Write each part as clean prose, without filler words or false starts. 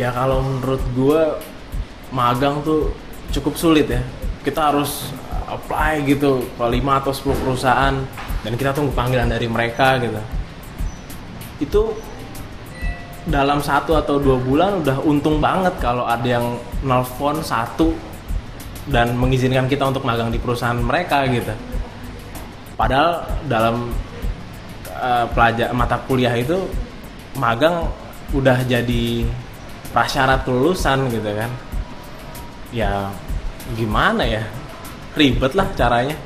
Ya kalau menurut gue magang tuh cukup sulit ya. Kita harus apply gitu ke 5 atau 10 perusahaan dan kita tunggu panggilan dari mereka gitu. Itu dalam 1 atau 2 bulan udah untung banget kalau ada yang nelfon satu dan mengizinkan kita untuk magang di perusahaan mereka gitu. Padahal dalam mata kuliah itu magang udah jadi prasyarat kelulusan gitu kan. Ya gimana ya, ribet lah caranya.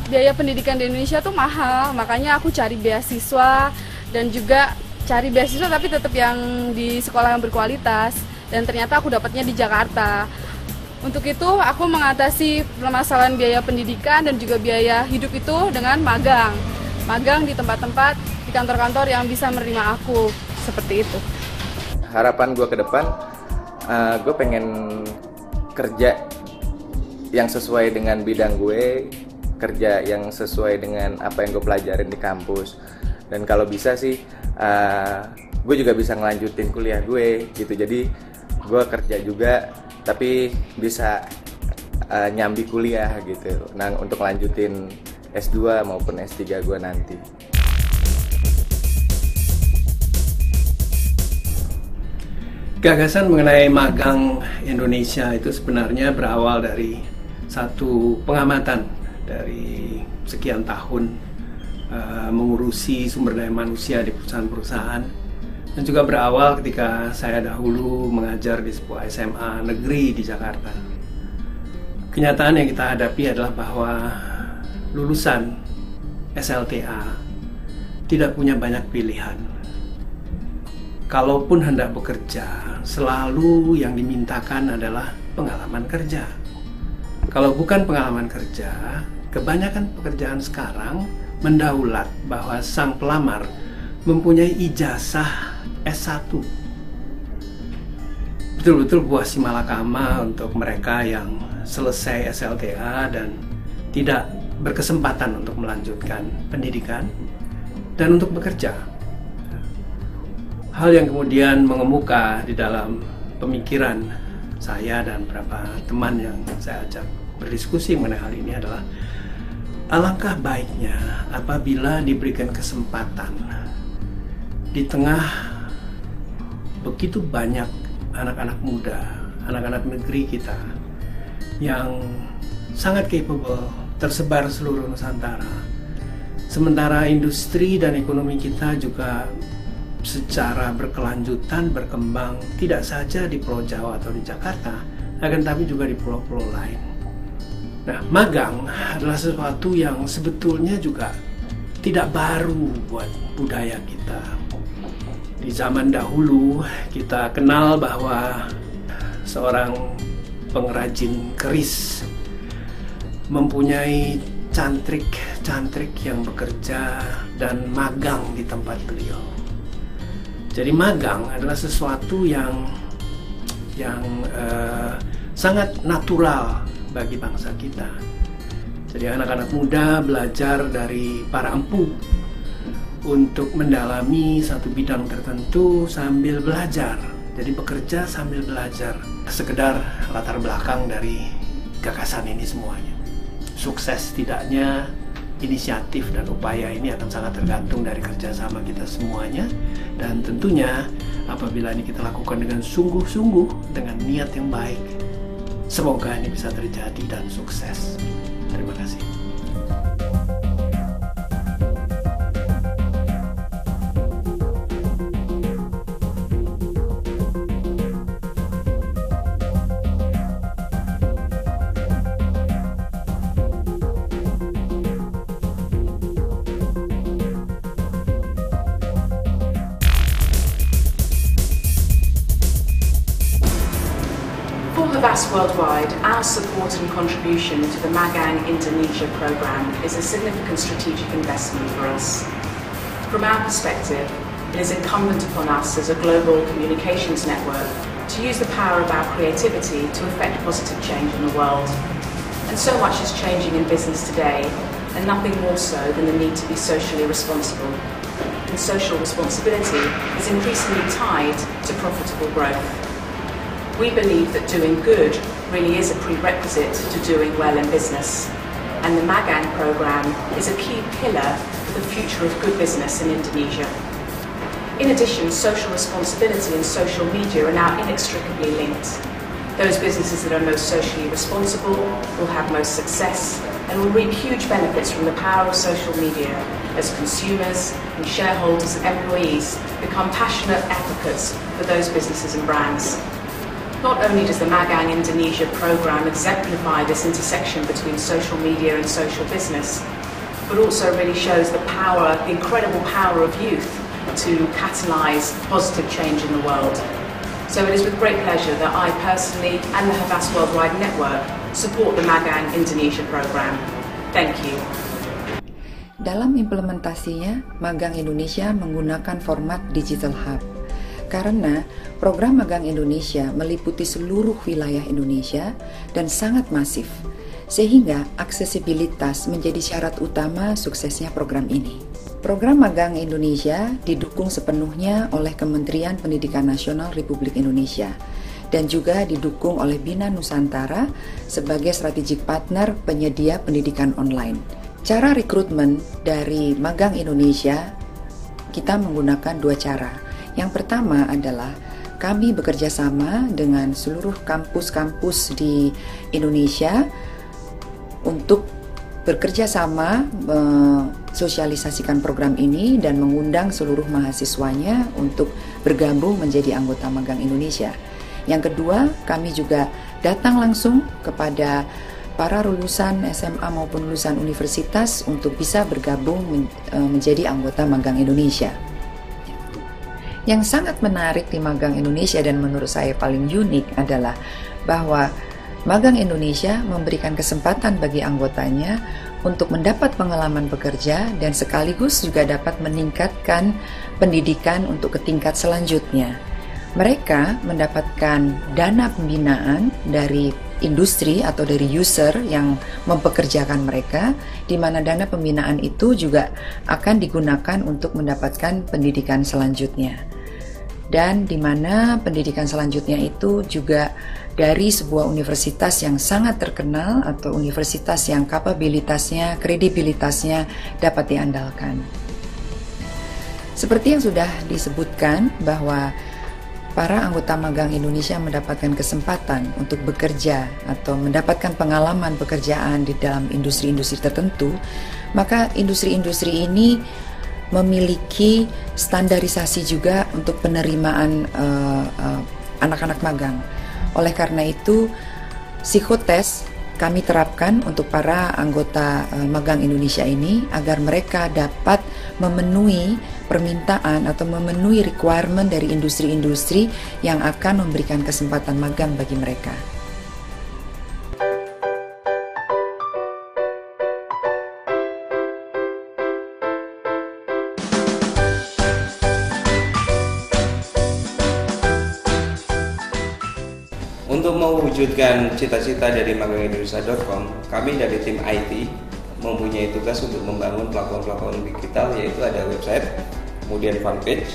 Biaya pendidikan di Indonesia tuh mahal, makanya aku cari beasiswa dan juga cari beasiswa tapi tetap yang di sekolah yang berkualitas, dan ternyata aku dapatnya di Jakarta. Untuk itu aku mengatasi permasalahan biaya pendidikan dan juga biaya hidup itu dengan magang di tempat-tempat, di kantor-kantor yang bisa menerima aku, seperti itu. Harapan gue ke depan, gue pengen kerja yang sesuai dengan bidang gue, kerja yang sesuai dengan apa yang gue pelajarin di kampus. Dan kalau bisa sih, gue juga bisa ngelanjutin kuliah gue gitu. Jadi gue kerja juga, tapi bisa nyambi kuliah gitu. Nah, untuk lanjutin S2 maupun S3 gue nanti. Gagasan mengenai magang Indonesia itu sebenarnya berawal dari satu pengamatan dari sekian tahun mengurusi sumber daya manusia di perusahaan-perusahaan, dan juga berawal ketika saya dahulu mengajar di sebuah SMA negeri di Jakarta. Kenyataan yang kita hadapi adalah bahwa lulusan SLTA tidak punya banyak pilihan. Kalaupun hendak bekerja, selalu yang dimintakan adalah pengalaman kerja. Kalau bukan pengalaman kerja, kebanyakan pekerjaan sekarang mendaulat bahwa sang pelamar mempunyai ijazah S1. Betul-betul buah simalakama untuk mereka yang selesai SLTA dan tidak berkesempatan untuk melanjutkan pendidikan dan untuk bekerja. Hal yang kemudian mengemuka di dalam pemikiran saya dan beberapa teman yang saya ajak berdiskusi mengenai hal ini adalah alangkah baiknya apabila diberikan kesempatan di tengah begitu banyak anak-anak muda, anak-anak negeri kita yang sangat capable tersebar seluruh Nusantara. Sementara industri dan ekonomi kita juga secara berkelanjutan berkembang tidak saja di Pulau Jawa atau di Jakarta, akan tapi juga di pulau-pulau lain. Nah, magang adalah sesuatu yang sebetulnya juga tidak baru buat budaya kita. Di zaman dahulu kita kenal bahwa seorang pengrajin keris mempunyai cantrik yang bekerja dan magang di tempat beliau. Jadi magang adalah sesuatu yang sangat natural bagi bangsa kita. Jadi anak-anak muda belajar dari para empu untuk mendalami satu bidang tertentu sambil belajar. Jadi bekerja sambil belajar. Sekedar latar belakang dari gagasan ini semuanya. Sukses tidaknya inisiatif dan upaya ini akan sangat tergantung dari kerjasama kita semuanya, dan tentunya apabila ini kita lakukan dengan sungguh-sungguh, dengan niat yang baik, semoga ini bisa terjadi dan sukses. Terima kasih. Vast Worldwide, our support and contribution to the Magang Indonesia program is a significant strategic investment for us. From our perspective, it is incumbent upon us as a global communications network to use the power of our creativity to effect positive change in the world. And so much is changing in business today, and nothing more so than the need to be socially responsible. And social responsibility is increasingly tied to profitable growth. We believe that doing good really is a prerequisite to doing well in business, and the Magang program is a key pillar for the future of good business in Indonesia. In addition, social responsibility and social media are now inextricably linked. Those businesses that are most socially responsible will have most success and will reap huge benefits from the power of social media as consumers and shareholders and employees become passionate advocates for those businesses and brands. Not only does the Magang Indonesia program exemplify this intersection between social media and social business, but also really shows the power, the incredible power of youth to catalyse positive change in the world. So it is with great pleasure that I personally and the Havas Worldwide Network support the Magang Indonesia program. Thank you. Dalam implementasinya, Magang Indonesia menggunakan format Digital Hub. Karena program Magang Indonesia meliputi seluruh wilayah Indonesia dan sangat masif, sehingga aksesibilitas menjadi syarat utama suksesnya program ini. Program Magang Indonesia didukung sepenuhnya oleh Kementerian Pendidikan Nasional Republik Indonesia dan juga didukung oleh Bina Nusantara sebagai strategic partner penyedia pendidikan online. Cara rekrutmen dari Magang Indonesia, kita menggunakan dua cara. Yang pertama adalah kami bekerja sama dengan seluruh kampus-kampus di Indonesia untuk bekerja sama sosialisasikan program ini dan mengundang seluruh mahasiswanya untuk bergabung menjadi anggota Magang Indonesia. Yang kedua, kami juga datang langsung kepada para lulusan SMA maupun lulusan universitas untuk bisa bergabung menjadi anggota Magang Indonesia. Yang sangat menarik di Magang Indonesia dan menurut saya paling unik adalah bahwa Magang Indonesia memberikan kesempatan bagi anggotanya untuk mendapat pengalaman bekerja dan sekaligus juga dapat meningkatkan pendidikan untuk ke tingkat selanjutnya. Mereka mendapatkan dana pembinaan dari industri atau dari user yang mempekerjakan mereka, di mana dana pembinaan itu juga akan digunakan untuk mendapatkan pendidikan selanjutnya. Dan di mana pendidikan selanjutnya itu juga dari sebuah universitas yang sangat terkenal atau universitas yang kapabilitasnya, kredibilitasnya dapat diandalkan. Seperti yang sudah disebutkan bahwa para anggota Magang Indonesia mendapatkan kesempatan untuk bekerja atau mendapatkan pengalaman pekerjaan di dalam industri-industri tertentu, maka industri-industri ini memiliki standarisasi juga untuk penerimaan anak-anak magang. Oleh karena itu, psikotes kami terapkan untuk para anggota Magang Indonesia ini agar mereka dapat memenuhi permintaan atau memenuhi requirement dari industri-industri yang akan memberikan kesempatan magang bagi mereka. Untuk mewujudkan cita-cita dari magangindonesia.com, kami dari tim IT mempunyai tugas untuk membangun platform-platform digital, yaitu ada website, kemudian fanpage,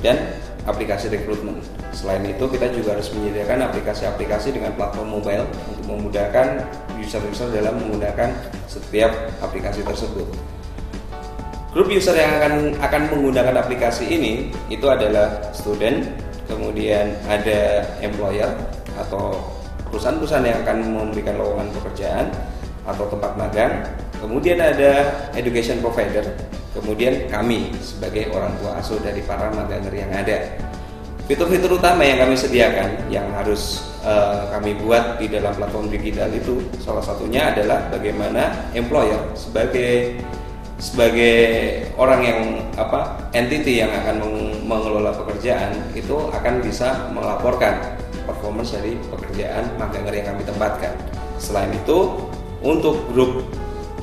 dan aplikasi rekrutmen. Selain itu, kita juga harus menyediakan aplikasi-aplikasi dengan platform mobile untuk memudahkan user-user dalam menggunakan setiap aplikasi tersebut. Grup user yang akan menggunakan aplikasi ini itu adalah student, kemudian ada employer atau perusahaan-perusahaan yang akan memberikan lowongan pekerjaan atau tempat magang, kemudian ada education provider, kemudian kami sebagai orang tua asuh dari para maganger yang ada. Fitur-fitur utama yang kami sediakan yang harus kami buat di dalam platform digital itu salah satunya adalah bagaimana employer sebagai orang yang entity yang akan mengelola pekerjaan itu akan bisa melaporkan performance dari pekerjaan maganger yang kami tempatkan. Selain itu, untuk grup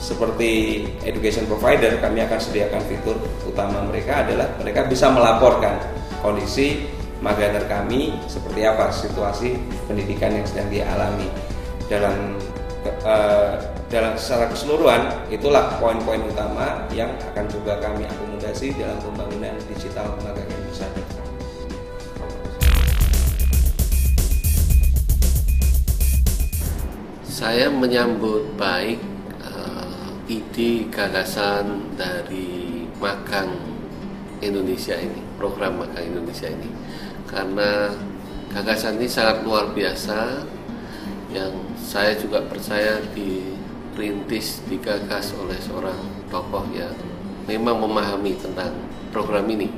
seperti education provider, kami akan sediakan fitur utama mereka adalah mereka bisa melaporkan kondisi maganger kami seperti apa situasi pendidikan yang sedang dia alami. Dalam secara keseluruhan, itulah poin-poin utama yang akan coba kami akomodasi dalam pembangunan digital Magang Indonesia. Saya menyambut baik ide gagasan dari magang Indonesia ini, program magang Indonesia ini, karena gagasan ini sangat luar biasa, yang saya juga percaya dirintis, digagas oleh seorang tokoh yang memang memahami tentang program ini.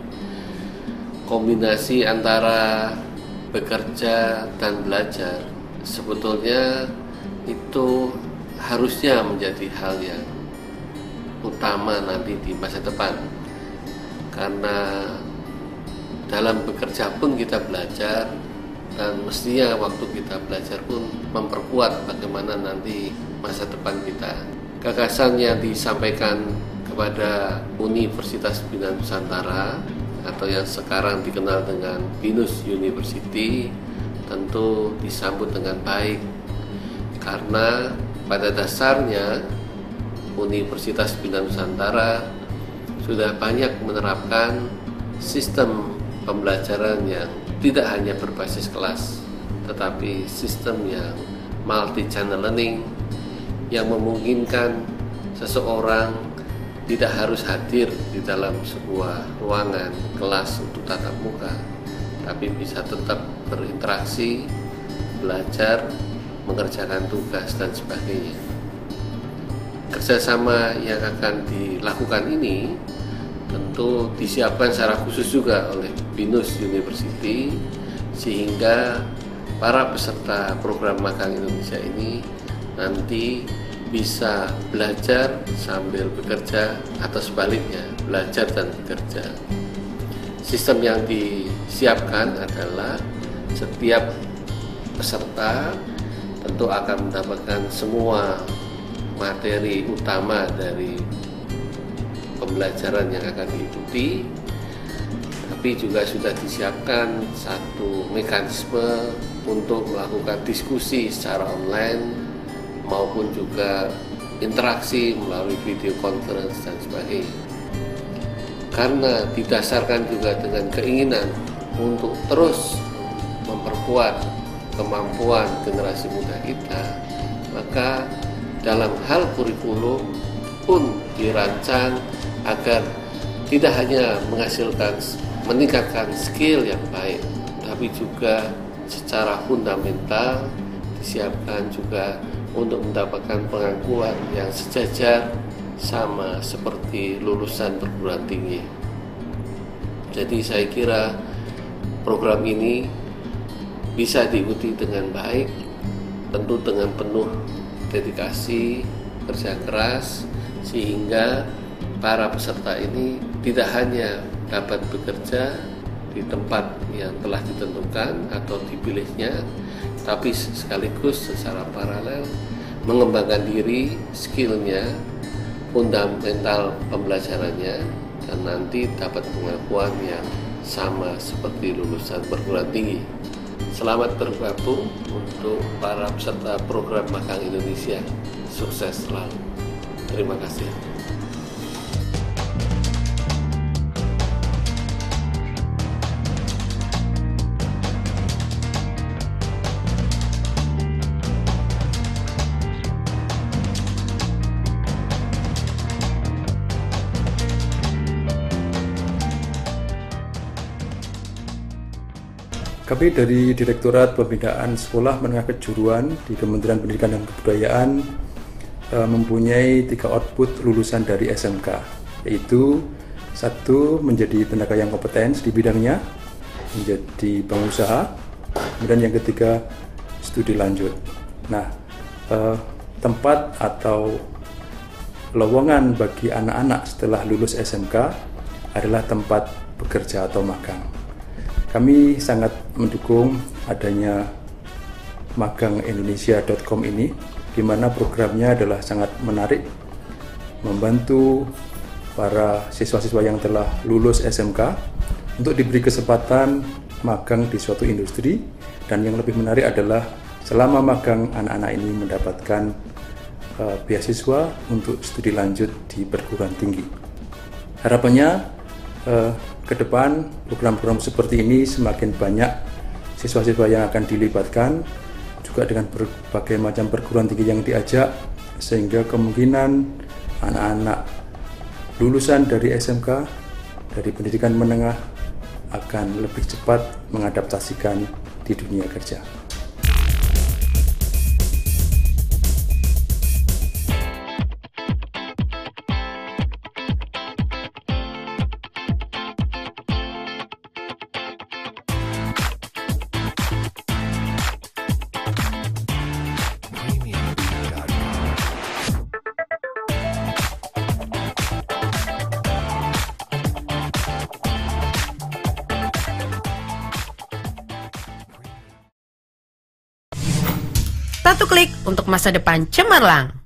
Kombinasi antara bekerja dan belajar sebetulnya itu harusnya menjadi hal yang utama nanti di masa depan, karena dalam bekerja pun kita belajar, dan mestinya waktu kita belajar pun memperkuat bagaimana nanti masa depan kita. Gagasan yang disampaikan kepada Universitas Bina Nusantara atau yang sekarang dikenal dengan BINUS University tentu disambut dengan baik, karena pada dasarnya Universitas Bina Nusantara sudah banyak menerapkan sistem pembelajaran yang tidak hanya berbasis kelas, tetapi sistem yang multi-channel learning yang memungkinkan seseorang tidak harus hadir di dalam sebuah ruangan kelas untuk tatap muka, tapi bisa tetap berinteraksi, belajar, mengerjakan tugas, dan sebagainya. Kerjasama yang akan dilakukan ini tentu disiapkan secara khusus juga oleh BINUS University, sehingga para peserta program magang Indonesia ini nanti bisa belajar sambil bekerja atau sebaliknya, belajar dan bekerja. Sistem yang disiapkan adalah setiap peserta tentu akan mendapatkan semua materi utama dari pembelajaran yang akan diikuti, tapi juga sudah disiapkan satu mekanisme untuk melakukan diskusi secara online maupun juga interaksi melalui video conference dan sebagainya. Karena didasarkan juga dengan keinginan untuk terus memperkuat kemampuan generasi muda kita, maka dalam hal kurikulum pun dirancang agar tidak hanya meningkatkan skill yang baik, tapi juga secara fundamental disiapkan juga untuk mendapatkan pengakuan yang sejajar sama seperti lulusan perguruan tinggi. Jadi saya kira program ini bisa diikuti dengan baik, tentu dengan penuh dedikasi, kerja keras, sehingga para peserta ini tidak hanya dapat bekerja di tempat yang telah ditentukan atau dipilihnya, tapi sekaligus secara paralel mengembangkan diri, skillnya, fundamental pembelajarannya, dan nanti dapat pengakuan yang sama seperti lulusan perguruan tinggi. Selamat bergabung untuk para peserta program magang Indonesia. Sukses selalu. Terima kasih. Kami dari Direktorat Pembinaan Sekolah Menengah Kejuruan di Kementerian Pendidikan dan Kebudayaan mempunyai 3 output lulusan dari SMK, yaitu 1 menjadi tenaga yang kompeten di bidangnya, menjadi pengusaha, kemudian yang ketiga studi lanjut. Nah, tempat atau lowongan bagi anak-anak setelah lulus SMK adalah tempat bekerja atau magang. Kami sangat mendukung adanya magangindonesia.com ini, di mana programnya adalah sangat menarik, membantu para siswa-siswa yang telah lulus SMK untuk diberi kesempatan magang di suatu industri, dan yang lebih menarik adalah selama magang anak-anak ini mendapatkan beasiswa untuk studi lanjut di perguruan tinggi. Harapannya ke depan program-program seperti ini semakin banyak siswa-siswa yang akan dilibatkan, juga dengan berbagai macam perguruan tinggi yang diajak, sehingga kemungkinan anak-anak lulusan dari SMK, dari pendidikan menengah, akan lebih cepat mengadaptasikan di dunia kerja. Satu klik untuk masa depan cemerlang.